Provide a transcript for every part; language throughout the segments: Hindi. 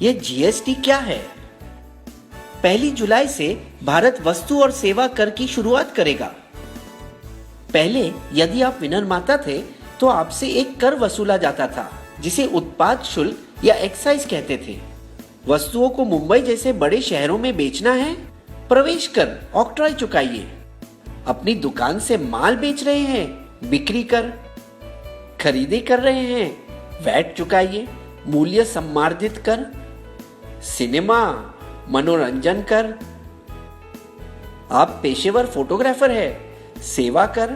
ये जीएसटी क्या है? 1 जुलाई से भारत वस्तु और सेवा कर की शुरुआत करेगा। पहले यदि आप विनिर्माता थे तो आपसे एक कर वसूला जाता था जिसे उत्पाद शुल्क या एक्साइज कहते थे। वस्तुओं को मुंबई जैसे बड़े शहरों में बेचना है, प्रवेश कर ऑक्ट्रॉय चुकाइए। अपनी दुकान से माल बेच रहे हैं, बिक्री कर। खरीदी कर रहे हैं, वैट चुकाइए। मूल्य सम्मार्जित कर, सिनेमा, मनोरंजन कर। आप पेशेवर फोटोग्राफर है, सेवा कर।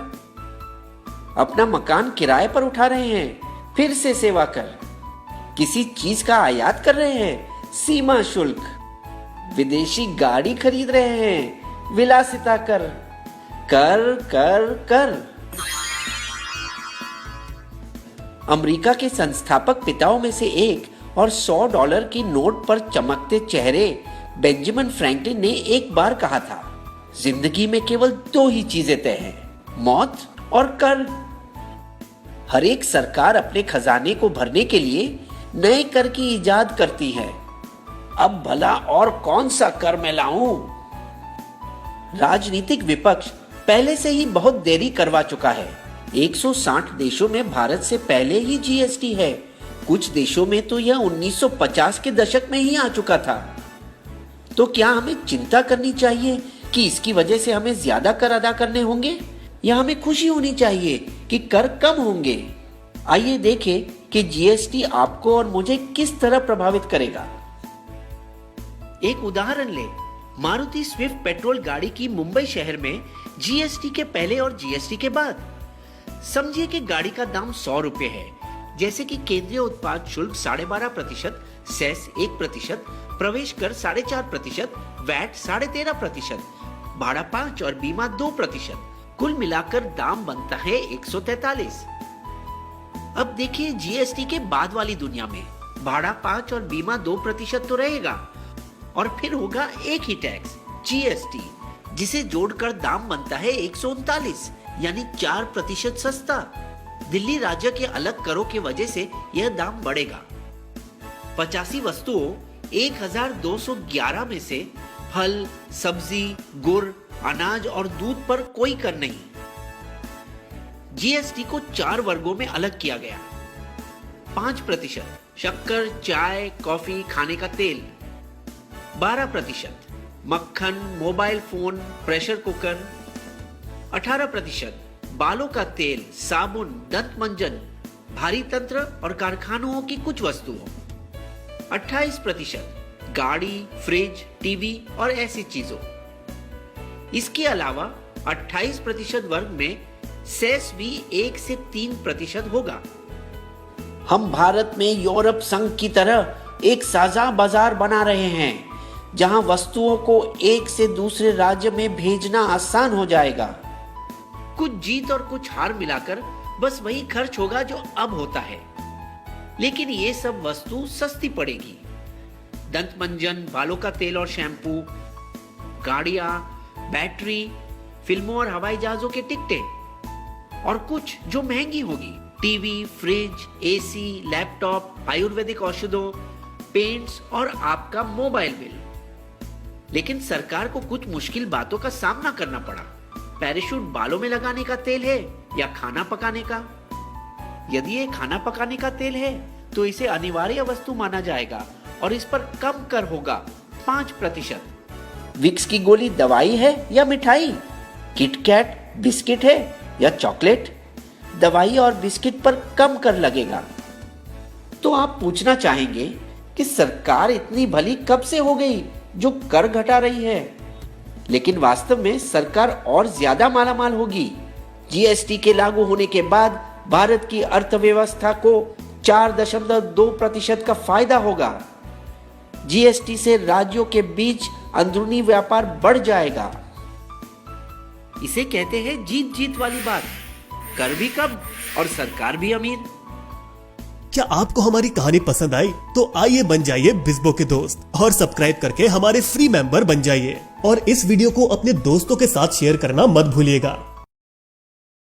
अपना मकान किराए पर उठा रहे हैं, फिर से सेवा कर। किसी चीज का आयात कर रहे हैं, सीमा शुल्क। विदेशी गाड़ी खरीद रहे हैं, विलासिता कर। कर कर कर। अमेरिका के संस्थापक पिताओं में से एक और $100 की नोट पर चमकते चेहरे बेंजामिन फ्रैंकलिन ने एक बार कहा था, जिंदगी में केवल 2 ही चीजें तय हैं, मौत और कर। हर एक सरकार अपने खजाने को भरने के लिए नए कर की इजाद करती है। अब भला और कौन सा कर मैं लाऊं? राजनीतिक विपक्ष पहले से ही बहुत देरी करवा चुका है। 160 देशों में भारत से पहले ही जीएसटी है। कुछ देशों में तो यह 1950 के दशक में ही आ चुका था। तो क्या हमें चिंता करनी चाहिए कि इसकी वजह से हमें ज्यादा कर अदा करने होंगे, या हमें खुशी होनी चाहिए कि कर कम होंगे? आइए देखें कि जीएसटी आपको और मुझे किस तरह प्रभावित करेगा। एक उदाहरण ले, मारुति स्विफ्ट पेट्रोल गाड़ी की मुंबई शहर में जीएसटी के पहले और जीएसटी के बाद। समझिए कि गाड़ी का दाम 100 रुपए है, जैसे कि केंद्रीय उत्पाद शुल्क 12.5%, सेस 1%, प्रवेश कर 4.5%, वैट 13.5%, भाड़ा 5% और बीमा 2%। कुल मिलाकर दाम बनता है 143। अब देखिए जीएसटी के बाद वाली दुनिया में भाड़ा 5% और बीमा 2% तो रहेगा, और फिर होगा एक ही टैक्स जीएसटी, जिसे जोड़कर दाम बनता है 139, यानी 4% सस्ता। दिल्ली राज्य के अलग करों की वजह से यह दाम बढ़ेगा। 85 वस्तुओं 1211 में से फल, सब्जी, गुड़, अनाज और दूध पर कोई कर नहीं। जीएसटी को 4 वर्गों में अलग किया गया। 5% शक्कर, चाय, कॉफी, खाने का तेल। 12% मक्खन, मोबाइल फोन, प्रेशर कुकर। 18% बालों का तेल, साबुन, दंत मंजन, भारी तंत्र और कारखानों की कुछ वस्तुओं। 28% गाड़ी, फ्रिज, टीवी और ऐसी चीजों। इसके अलावा 28% वर्ग में सेस भी 1 से 3% होगा। हम भारत में यूरोप संघ की तरह एक साझा बाजार बना रहे हैं, जहां वस्तुओं को एक से दूसरे राज्य में भेजना आसान हो जाएगा। कुछ जीत और कुछ हार मिलाकर बस वही खर्च होगा जो अब होता है, लेकिन ये सब वस्तु सस्ती पड़ेगी। दंत मंजन, बालों का तेल और शैम्पू, गाड़ियां, बैटरी, फिल्मों और हवाई जहाजों के टिकटें, और कुछ जो महंगी होगी, TV, fridge, AC, laptop, Ayurvedic औषधों, पेंट्स और आपका मोबाइल बिल। लेकिन सरकार को कुछ मुश्किल बातों का सामना करना पड़ा। पैराशूट बालों में लगाने का तेल है या खाना पकाने का? यदि ये खाना पकाने का तेल है तो इसे अनिवार्य वस्तु माना जाएगा और इस पर कम कर होगा 5%। विक्स की गोली दवाई है या मिठाई? किटकैट बिस्किट है या चॉकलेट? दवाई और बिस्किट पर कम कर लगेगा। तो आप पूछना चाहेंगे कि सरकार इतनी भली कब से हो गई जो कर घटा रही है? लेकिन वास्तव में सरकार और ज्यादा मालामाल होगी। जीएसटी के लागू होने के बाद भारत की अर्थव्यवस्था को 4.2% का फायदा होगा। जीएसटी से राज्यों के बीच अंदरूनी व्यापार बढ़ जाएगा। इसे कहते हैं जीत जीत वाली बात। कर भी कम और सरकार भी अमीर। क्या आपको हमारी कहानी पसंद आई? तो आइए बन जाइए बिस्बो के दोस्त और सब्सक्राइब करके हमारे फ्री मेंबर बन जाइए, और इस वीडियो को अपने दोस्तों के साथ शेयर करना मत भूलिएगा।